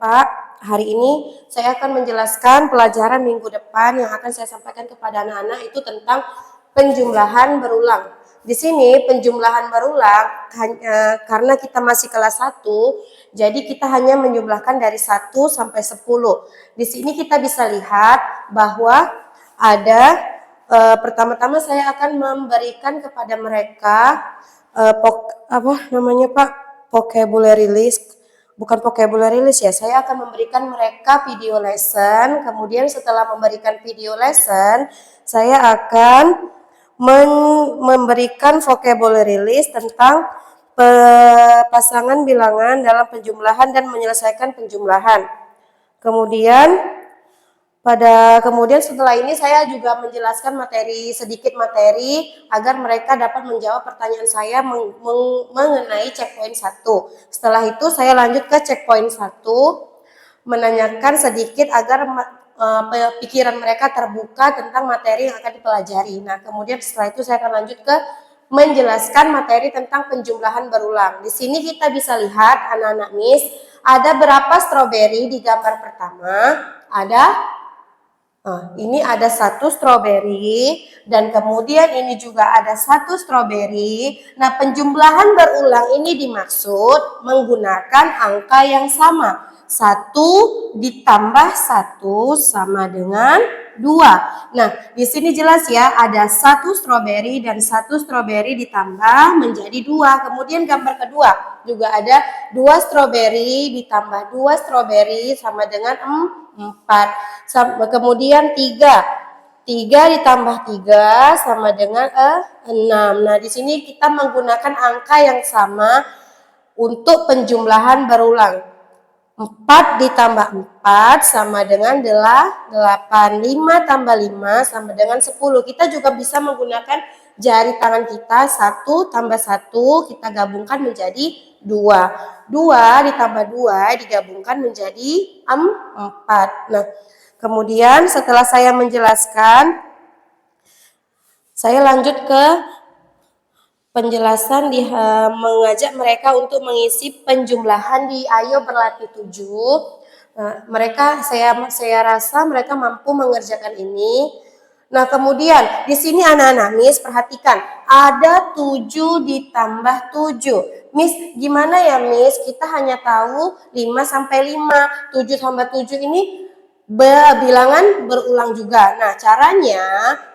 Pak. Hari ini saya akan menjelaskan pelajaran minggu depan yang akan saya sampaikan kepada anak-anak itu tentang penjumlahan berulang. Di sini penjumlahan berulang karena kita masih kelas 1, jadi kita hanya menjumlahkan dari 1 sampai 10. Di sini kita bisa lihat bahwa ada pertama-tama saya akan memberikan kepada mereka vocabulary list. Bukan vocabulary list ya, saya akan memberikan mereka video lesson. Kemudian setelah memberikan video lesson, saya akan memberikan vocabulary list tentang pasangan bilangan dalam penjumlahan dan menyelesaikan penjumlahan. Kemudian setelah ini saya juga menjelaskan sedikit materi agar mereka dapat menjawab pertanyaan saya mengenai checkpoint 1. Setelah itu saya lanjut ke checkpoint 1, menanyakan sedikit agar pikiran mereka terbuka tentang materi yang akan dipelajari. Nah, kemudian setelah itu saya akan lanjut ke menjelaskan materi tentang penjumlahan berulang. Di sini kita bisa lihat anak-anak Miss, ada berapa stroberi di gambar pertama? Ini ada 1 stroberi dan kemudian ini juga ada 1 stroberi. Nah, penjumlahan berulang ini dimaksud menggunakan angka yang sama. 1 ditambah 1 sama dengan 2. Nah, di sini jelas ya, ada 1 stroberi dan 1 stroberi ditambah menjadi 2. Kemudian gambar kedua juga ada 2 stroberi ditambah 2 stroberi sama dengan 4. Kemudian 3 ditambah 3 sama dengan 6. Nah, di sini kita menggunakan angka yang sama untuk penjumlahan berulang. 4 ditambah 4 sama dengan 8. 5 tambah 5 sama dengan 10. Kita juga bisa menggunakan jari tangan kita. 1 tambah 1 kita gabungkan menjadi 2. 2 ditambah 2 digabungkan menjadi 4. Nah, kemudian setelah saya menjelaskan, saya lanjut ke penjelasan mengajak mereka untuk mengisi penjumlahan di Ayo Berlatih 7. Saya rasa mereka mampu mengerjakan ini. Nah, kemudian di sini anak-anak Miss perhatikan, ada 7 ditambah 7. Miss, gimana ya Miss? Kita hanya tahu 5 sampai 5. 7 tambah 7 ini bilangan berulang juga. Nah, caranya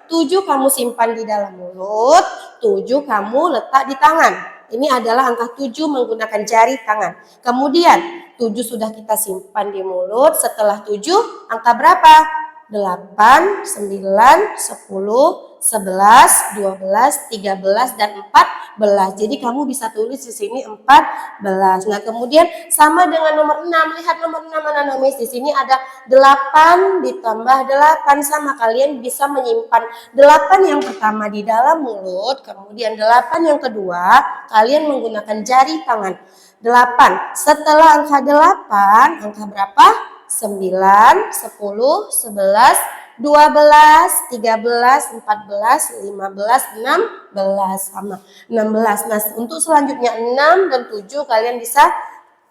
7 kamu simpan di dalam mulut, 7 kamu letak di tangan. Ini adalah angka 7 menggunakan jari tangan. Kemudian 7 sudah kita simpan di mulut. Setelah 7, angka berapa? 8, 9, 10, 11, 12, 13, dan 14. Jadi kamu bisa tulis di sini 14. Nah, kemudian sama dengan nomor 6. Lihat nomor 6 anak-anak Miss. Di sini ada 8 ditambah 8 sama. Kalian bisa menyimpan 8 yang pertama di dalam mulut, kemudian 8 yang kedua kalian menggunakan jari tangan. 8. Setelah angka 8, angka berapa? 9, 10, 11, 12, 13, 14, 15, 16 sama 16. Nah, untuk selanjutnya 6 dan 7 kalian bisa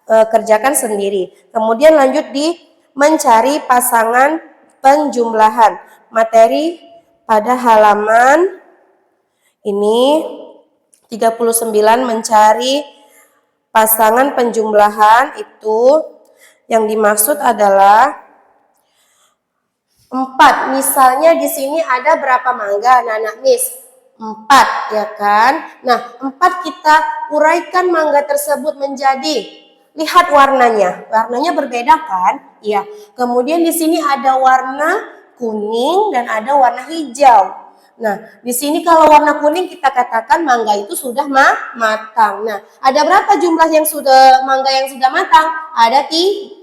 kerjakan sendiri. Kemudian lanjut di mencari pasangan penjumlahan. Materi pada halaman ini 39 mencari pasangan penjumlahan itu yang dimaksud adalah 4. Misalnya di sini ada berapa mangga anak-anak Miss? 4 ya kan? Nah, 4 kita uraikan mangga tersebut menjadi, lihat warnanya. Warnanya berbeda kan? Iya. Kemudian di sini ada warna kuning dan ada warna hijau. Nah, di sini kalau warna kuning kita katakan mangga itu sudah matang. Nah, ada berapa jumlah mangga yang sudah matang? Ada 1,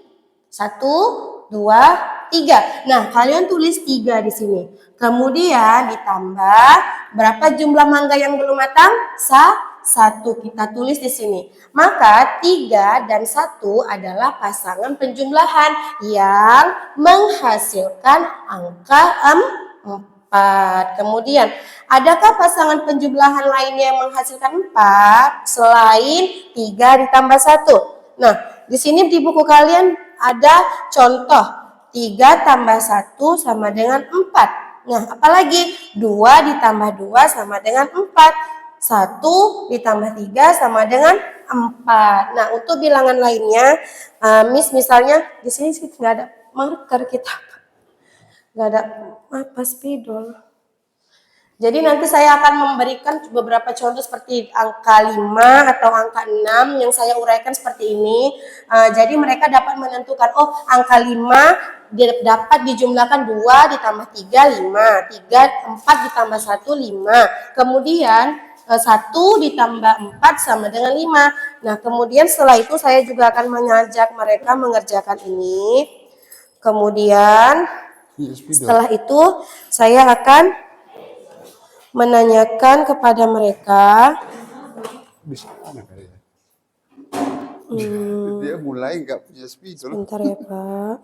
2, 3. Nah, kalian tulis 3 di sini. Kemudian ditambah berapa jumlah mangga yang belum matang? 1. Kita tulis di sini. Maka 3 dan 1 adalah pasangan penjumlahan yang menghasilkan angka 4. Kemudian, adakah pasangan penjumlahan lainnya yang menghasilkan 4 selain 3 ditambah 1? Nah, di sini di buku kalian ada contoh 3 tambah 1 sama dengan 4. Nah, apalagi 2 ditambah 2 sama dengan 4. 1 ditambah 3 sama dengan 4. Nah, untuk bilangan lainnya, Miss misalnya di sini sih nggak ada marker kita. Nggak ada apa spidol. Jadi nanti saya akan memberikan beberapa contoh seperti angka 5 atau angka 6 yang saya uraikan seperti ini. Jadi mereka dapat menentukan, oh angka 5 dapat dijumlahkan 2 ditambah 3, 5. 4 ditambah 1, 5. Kemudian 1 ditambah 4 sama dengan 5. Nah kemudian setelah itu saya juga akan mengajak mereka mengerjakan ini. Kemudian setelah itu saya akan menanyakan kepada mereka. Bisa mana kali ya? Dia mulai nggak punya spidol. Sebentar ya Pak.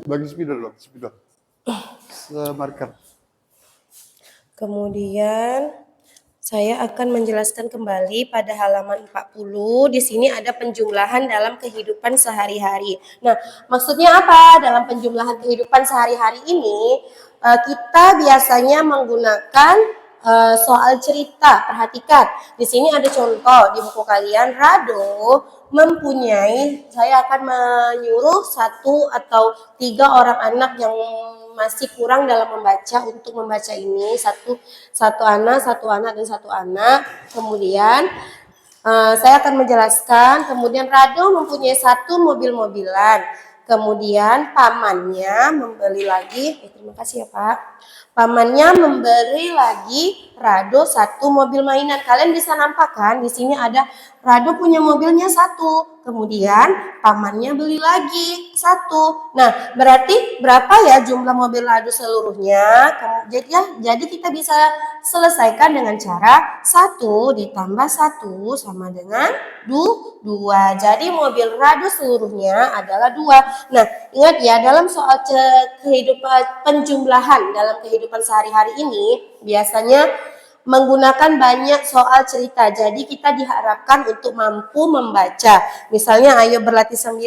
Bagi spidol loh, spidol. Semarker. Kemudian saya akan menjelaskan kembali pada halaman 40. Di sini ada penjumlahan dalam kehidupan sehari-hari. Nah, maksudnya apa? Dalam penjumlahan kehidupan sehari-hari ini, kita biasanya menggunakan soal cerita. Perhatikan, di sini ada contoh di buku kalian. Rado mempunyai, saya akan menyuruh 1 atau 3 orang anak yang masih kurang dalam membaca untuk membaca ini, satu anak dan satu anak. Kemudian saya akan menjelaskan. Kemudian Rado mempunyai 1 mobil-mobilan. Kemudian pamannya membeli lagi. Terima kasih ya Pak. Pamannya memberi lagi Rado 1 mobil mainan. Kalian bisa nampak kan? Di sini ada Rado punya mobilnya 1. Kemudian pamannya beli lagi 1. Nah, berarti berapa ya jumlah mobil Rado seluruhnya? Jadi kita bisa selesaikan dengan cara 1 ditambah 1 sama dengan 2. Jadi mobil Rado seluruhnya adalah 2. Nah, ingat ya, dalam soal kehidupan penjumlahan dalam kehidupan sehari-hari ini biasanya menggunakan banyak soal cerita. Jadi kita diharapkan untuk mampu membaca. Misalnya ayo berlatih 9.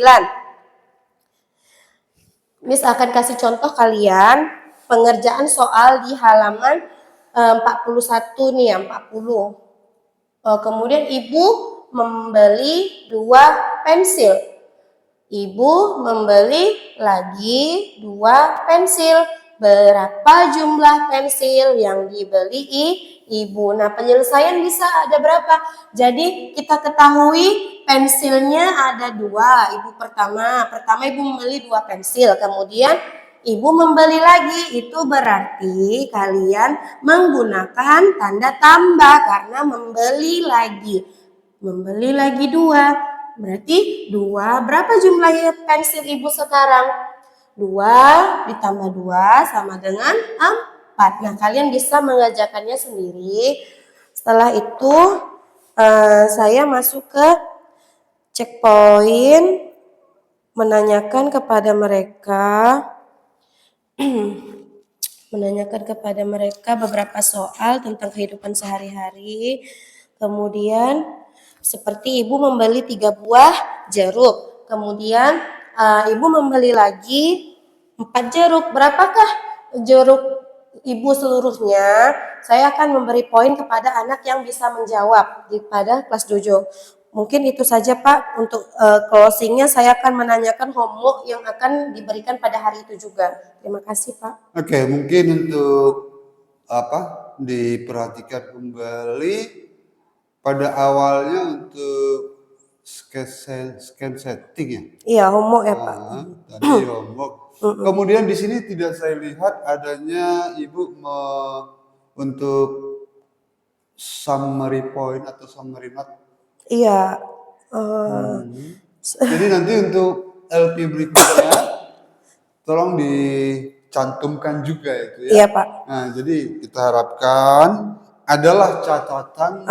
Miss akan kasih contoh kalian pengerjaan soal di halaman 41 nih ya, 40. Kemudian ibu membeli 2 pensil. Ibu membeli lagi 2 pensil. Berapa jumlah pensil yang dibeli ibu? Nah, penyelesaian bisa ada berapa? Jadi kita ketahui pensilnya ada 2. Ibu pertama ibu membeli 2 pensil. Kemudian ibu membeli lagi. Itu berarti kalian menggunakan tanda tambah karena membeli lagi. Membeli lagi 2. Berarti 2. Berapa jumlahnya pensil ibu sekarang? 2 ditambah 2 sama dengan 4. Nah, kalian bisa mengerjakannya sendiri. Setelah itu, saya masuk ke checkpoint, menanyakan kepada mereka beberapa soal tentang kehidupan sehari-hari. Kemudian, seperti ibu membeli 3 buah jeruk. Kemudian, ibu membeli lagi 4 jeruk. Berapakah jeruk ibu seluruhnya? Saya akan memberi poin kepada anak yang bisa menjawab pada kelas 7. Mungkin itu saja Pak. Untuk closingnya saya akan menanyakan homework yang akan diberikan pada hari itu juga. Terima kasih Pak. Oke, mungkin untuk diperhatikan kembali pada awalnya untuk scan setting ya. Iya, homework ya Pak. Tadi homework. Kemudian di sini tidak saya lihat adanya ibu untuk summary point atau summary note. Iya. Jadi nanti untuk LP berikutnya tolong dicantumkan juga itu ya. Iya Pak. Nah, jadi kita harapkan adalah catatan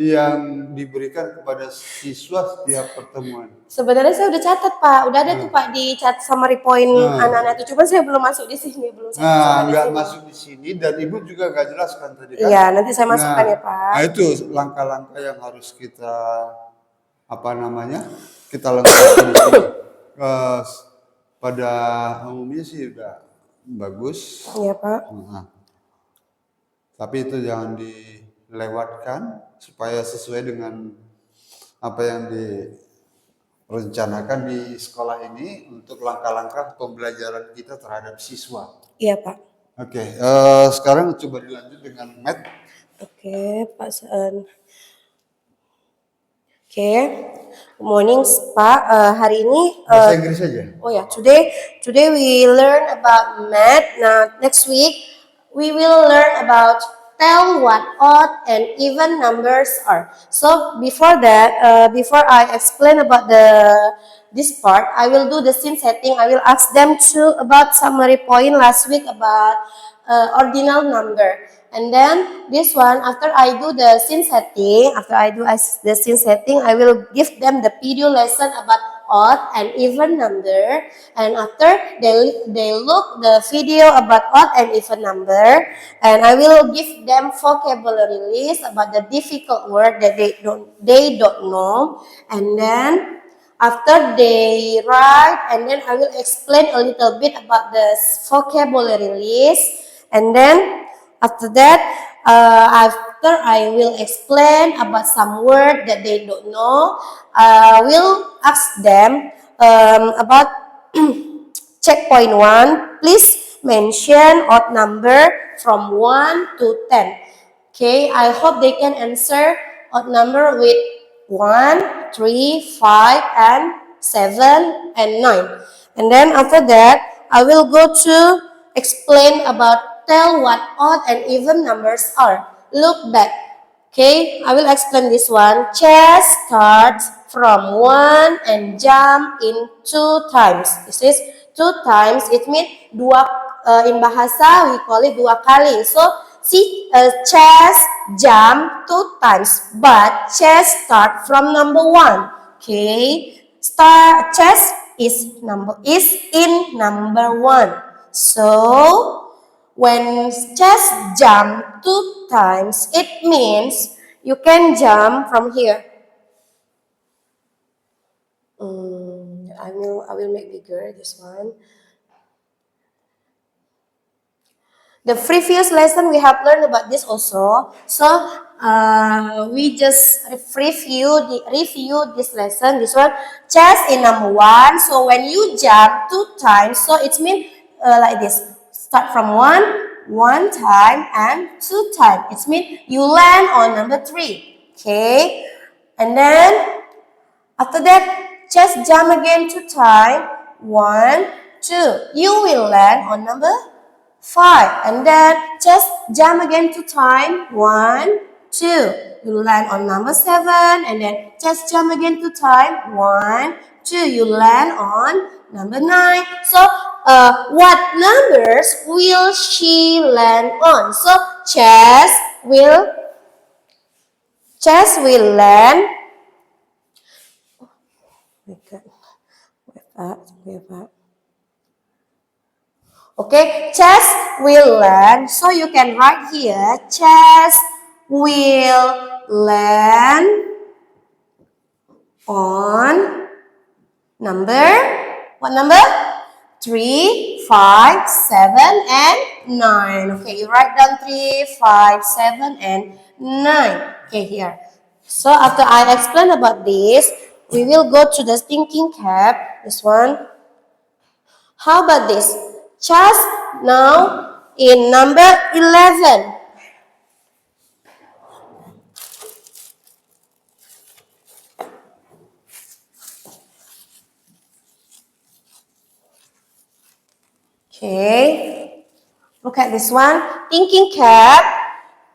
yang diberikan kepada siswa setiap pertemuan. Sebenarnya saya udah catat Pak, udah ada tuh Pak di chat summary point anak-anak itu, cuman saya belum masuk di sini, belum saya masukkan di Nggak sini. masuk di sini dan Ibu juga nggak jelaskan tadi kan? Iya, nanti saya masukkan ya Pak. Nah itu langkah-langkah yang harus kita kita lengkapi di sini. Pada umumnya sih udah bagus. Iya Pak. Tapi itu jangan dilewatkan supaya sesuai dengan apa yang direncanakan di sekolah ini untuk langkah-langkah pembelajaran kita terhadap siswa. Iya Pak. Oke, sekarang coba dilanjut dengan math. Oke, Pak Saan. Oke, good morning Pak. Hari ini Bahasa Inggris saja. oh ya, today we learn about math. Now next week we will learn about tell what odd and even numbers are. So before that, before I explain about this part, I will do the scene setting. I will ask them to about summary point last week about ordinal number. And then this one, after I do the scene setting, I will give them the video lesson about odd and even number. And after they look the video about odd and even number, and I will give them vocabulary list about the difficult word that they don't know. And then after they write, and then I will explain a little bit about the vocabulary list. And then after that, after I will explain about some word that they don't know, I will ask them about checkpoint 1. Please mention odd number from 1 to 10. Okay, I hope they can answer odd number with 1, 3, 5, and 7, and 9. And then after that, I will go to explain about tell what odd and even numbers are. Look back. Okay, I will explain this one. Chess starts from 1 and jump in 2 times. This is 2 times. It means in bahasa we call it 2 kali. So see, chess jump 2 times, but chess start from number 1. Okay, chess is in number 1. So when chess jump 2 times, it means you can jump from here. I will make bigger this one. The previous lesson we have learned about this also. So we just review this lesson. This one, chess in number 1. So when you jump 2 times, so it means like this. Start from 1 time, and 2 times. It means you land on number 3. Okay, and then after that, just jump again 2 times. 1, 2. You will land on number 5, and then just jump again 2 times. 1, 2. You land on number 7, and then just jump again 2 times. 1, 2. You land on number 9. So what numbers will she land on? So chess will land. Okay, chess will land. So you can write here, chess will land on number, what number? 3, 5, 7, and 9. Okay, you write down 3, 5, 7, and 9. Okay, here. So after I explain about this, we will go to the thinking cap. This one. How about this? Chess now in number 11. Okay, look at this one. Thinking cap.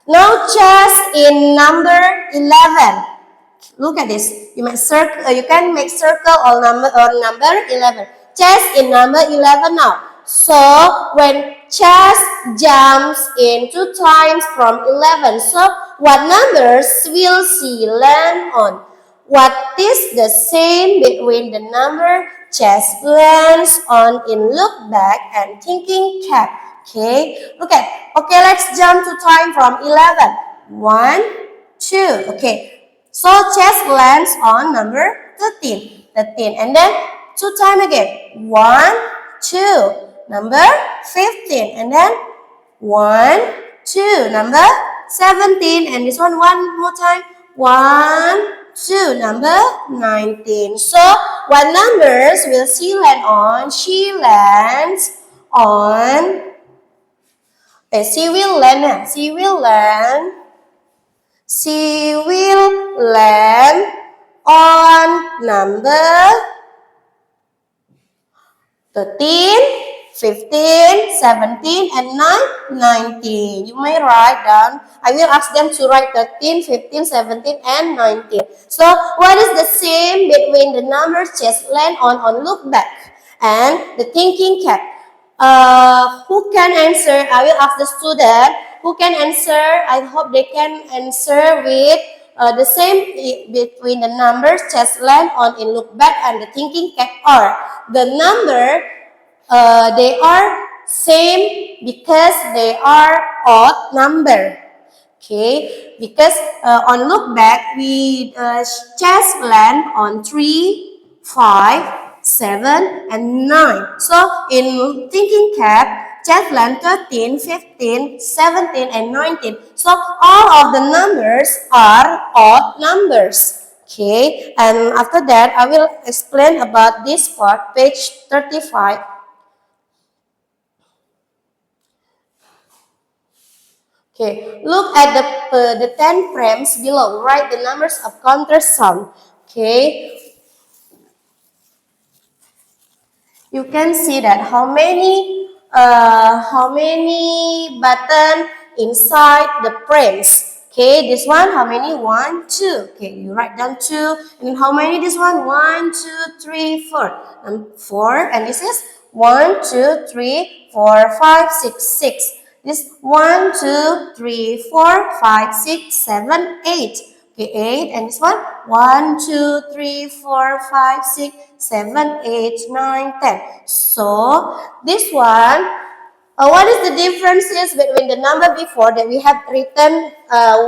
Now chess in number 11. Look at this. You can make circle or number 11. Chess in number 11 now. So when chess jumps in 2 times from 11. So what numbers will she land on? What is the same between the number chess lands on in look back and thinking cap? Okay, look at. Okay, let's jump to time from 11. 1, 2. Okay, so chess lands on number 13. 13. And then 2 time again. 1, 2. Number 15. And then 1, 2. Number 17. And this one more time. 1, 2. Number 19. So what numbers will she land on? She lands on. She will land. She will land on number 13, 15, 17, and 19. You may write down. I will ask them to write 13, 15, 17, and 19. So, what is the same between the numbers just land on look back and the thinking cap? Who can answer? I will ask the student who can answer. I hope they can answer with the same between the numbers just land on in look back and the thinking cap are the number they are same because they are odd number. Okay, because on look back we just land on 3, 5, 7, and 9. So in thinking cap, just land 13, 15, 17, and 19. So all of the numbers are odd numbers. Okay, and after that I will explain about this part, page 35. Okay, look at the 10 frames below. Write the numbers of counter sum. Okay, you can see that how many button inside the frames. Okay, this one how many? 1, 2. Okay, you write down 2. And how many this one? 1, 2, 3, 4. And 4. And this is 1, 2, 3, 4, 5, 6, 6. This 1, 2, 3, 4, 5, 6, 7, 8. Okay, 8. And this one 1, 2, 3, 4, 5, 6, 7, 8, 9, 10. So this one, what is the differences between the number before that we have written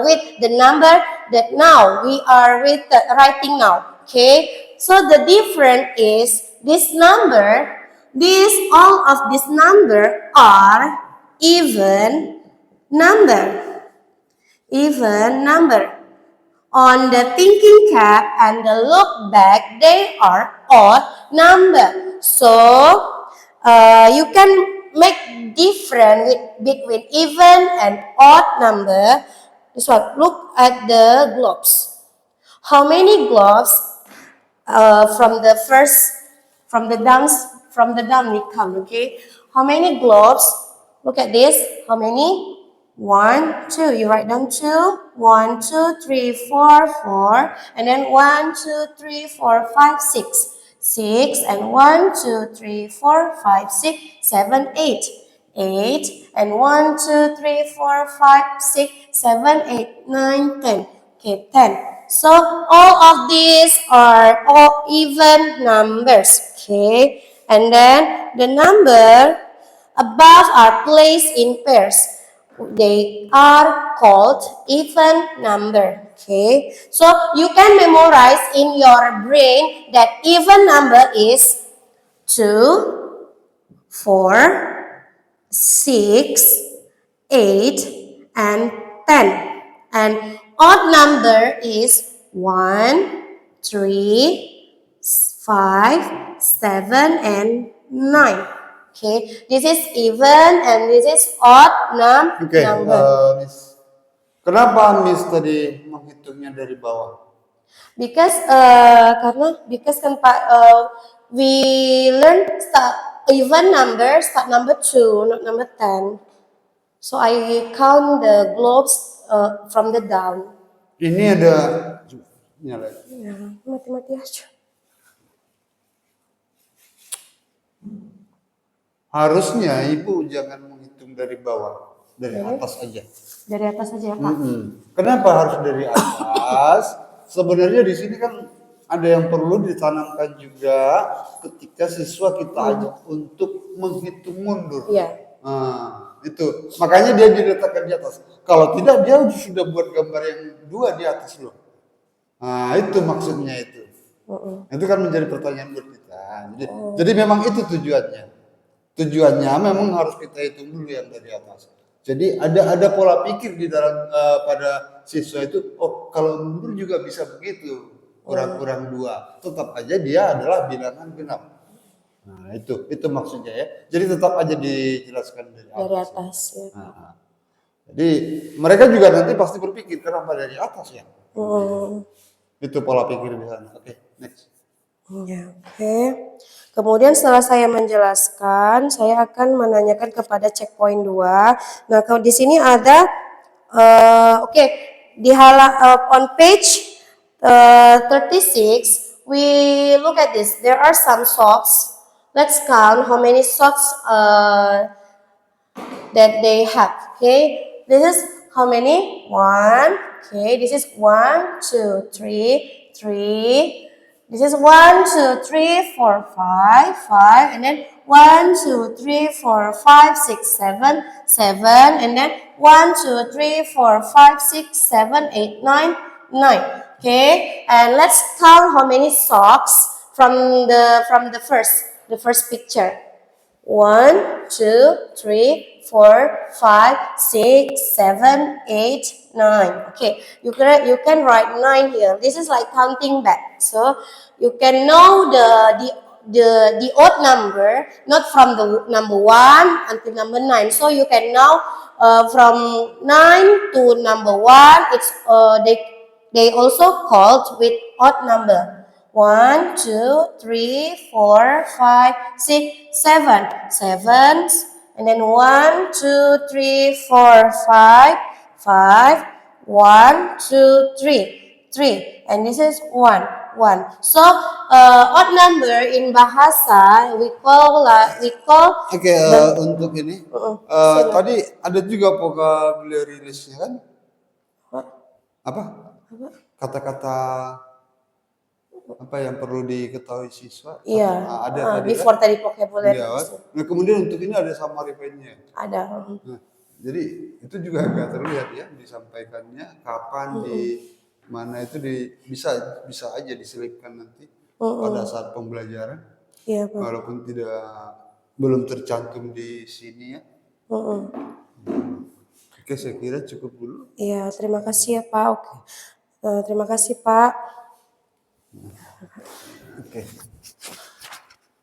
with the number that now we are writing now? Okay, so the difference is this number, all of this number are even number. Even number. On the thinking cap and the look back, they are odd number. So you can make difference between even and odd number. This one, look at the globes. How many globes from the down we count, okay? How many globes? Look at this. How many? 1, 2. You write down 2. 1, 2, 3, 4, 4. And then 1, 2, 3, 4, 5, 6. 6. And 1, 2, 3, 4, 5, 6, 7, 8. 8. And 1, 2, 3, 4, 5, 6, 7, 8, 9, 10. Okay, 10. So all of these are all even numbers. Okay. And then the number above are placed in pairs. They are called even number. Okay. So you can memorize in your brain that even number is 2, 4, 6, 8, and 10. And odd number is 1, 3, 5, 7, and 9. Okay, this is even and this is odd Oke, number. Miss. Kenapa Miss tadi menghitungnya dari bawah? Because kan Pak, we learn start even number, start number 2, not number 10. So I count the globes from the down. Ini ada nyala. Ya, mati-mati aja. Harusnya Ibu jangan menghitung dari bawah, dari atas aja. Dari atas aja ya Pak. Kenapa harus dari atas? Sebenarnya di sini kan ada yang perlu ditanamkan juga ketika siswa kita ajak untuk menghitung mundur. Iya. Nah, itu makanya dia diletakkan di atas. Kalau tidak dia sudah buat gambar yang 2 di atas loh. Nah, itu maksudnya itu. Itu kan menjadi pertanyaan buat kita. Jadi memang itu tujuannya. Tujuannya memang harus kita hitung dulu yang dari atas. Jadi ada pola pikir di dalam pada siswa itu. Oh, kalau mundur juga bisa begitu. Kurang-kurang 2. Tetap aja dia adalah bilangan genap. Nah, itu maksudnya ya. Jadi tetap aja dijelaskan dari atas. Dari atas ya. Nah, jadi mereka juga nanti pasti berpikir kenapa dari atas ya. Itu pola pikir di sana. Oke, next. Ya, oke. Kemudian setelah saya menjelaskan, saya akan menanyakan kepada checkpoint 2. Nah, kalau di sini ada oke, di on page 36, we look at this. There are some socks. Let's count how many socks that they have. Okay, this is how many? 1. Okay, this is 1, 2, 3, 3. This is 1, 2, 3, 4, 5, 5, and then 1, 2, 3, 4, 5, 6, 7, 7, and then 1, 2, 3, 4, 5, 6, 7, 8, 9, 9. Okay, and let's count how many socks from the first picture. 1, 2, 3, 4, 5, 6, 7, 8, 9. Okay, you can write 9 here. This is like counting back. So you can know the odd number, not from the number 1 until number 9. So you can know from 9 to number 1. It's they also called with odd number. 1, 2, 3, 4, 5, 6, 7. 7. And then 1, 2, 3, 4, 5, 5. 1, 2, 3, 3. And this is 1, 1. So odd number in bahasa we call Oke, untuk ini tadi ada juga vocabulary list-nya kan? Apa? Kata-kata apa yang perlu diketahui siswa? Iya. Ada tadi before kan? tadi vocabulary. Iya, nah kemudian untuk ini ada summary pen-nya. Ada. Nah, jadi itu juga agak terlihat ya disampaikannya kapan di mana itu bisa aja diselipkan nanti pada saat pembelajaran. Iya, Pak. Walaupun belum tercantum di sini ya. Oke, saya kira cukup dulu. Iya, terima kasih ya Pak. Oke. Terima kasih Pak. Oke.